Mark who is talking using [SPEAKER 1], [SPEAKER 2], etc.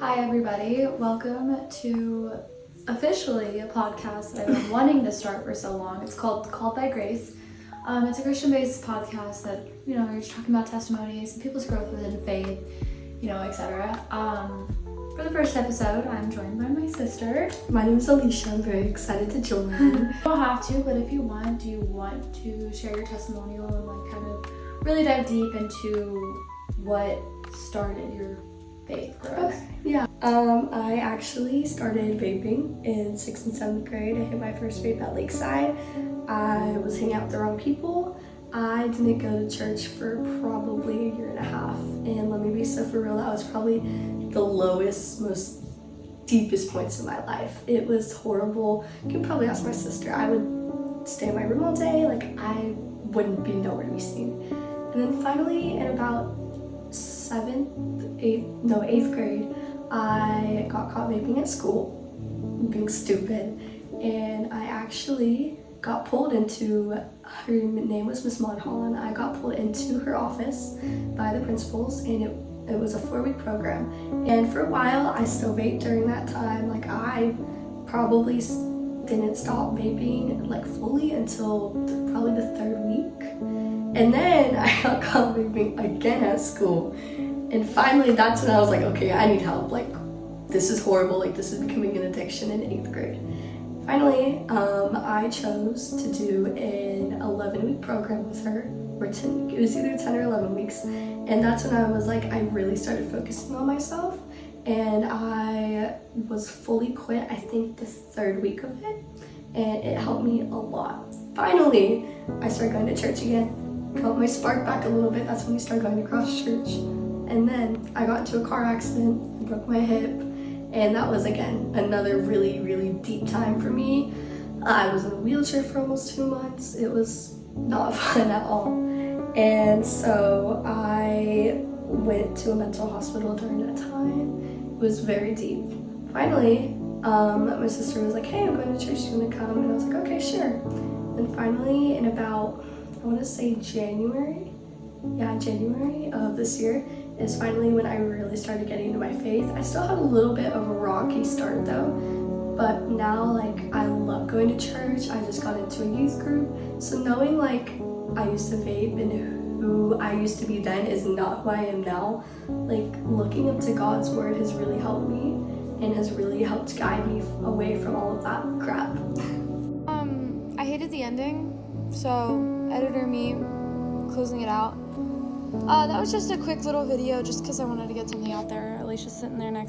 [SPEAKER 1] Hi everybody, welcome to officially a podcast that I've been wanting to start for so long. It's called Called by Grace. It's a Christian-based podcast that, you're just talking about testimonies and people's growth within faith, etc. For the first episode, I'm joined by my sister.
[SPEAKER 2] My name is Alicia. I'm very excited to join.
[SPEAKER 1] You don't have to, but if you want, do you want to share your testimonial and kind of really dive deep into what started your faith growth?
[SPEAKER 2] Okay. Yeah. I actually started vaping in 6th and 7th grade. I hit my first vape at Lakeside. I was hanging out with the wrong people. I didn't go to church for probably a year and a half. And let me be so for real, that was probably the lowest, most deepest points in my life. It was horrible. You can probably ask my sister. I would stay in my room all day. I wouldn't be nowhere to be seen. And then finally, in about 8th grade, I got caught vaping at school, being stupid, and I actually got pulled into, her name was Miss Mulholland. I got pulled into her office by the principals, and it was a 4-week program. And for a while, I still vaped during that time. I probably didn't stop vaping fully until probably the 3rd week. And then I got caught vaping again at school. And finally, that's when I was like, okay, I need help. This is horrible. This is becoming an addiction in 8th grade. Finally, I chose to do an 11-week program with her, it was either 10 or 11 weeks. And that's when I was I really started focusing on myself. And I was fully quit, I think, the 3rd week of it. And it helped me a lot. Finally, I started going to church again. Got my spark back a little bit. That's when we started going to cross church. And then I got into a car accident, broke my hip, and that was, again, another really, really deep time for me. I was in a wheelchair for almost 2 months. It was not fun at all. And so I went to a mental hospital during that time. It was very deep. Finally, my sister was like, hey, I'm going to church, you want to come? And I was like, okay, sure. And finally, in about, I want to say January of this year, is finally when I really started getting into my faith. I still had a little bit of a rocky start though, but now I love going to church. I just got into a youth group, so knowing I used to vape and who I used to be then is not who I am now. Looking up to God's word has really helped me and has really helped guide me away from all of that crap.
[SPEAKER 3] I hated the ending, so editor me closing it out. That was just a quick little video just because I wanted to get something out there. Alicia's sitting there next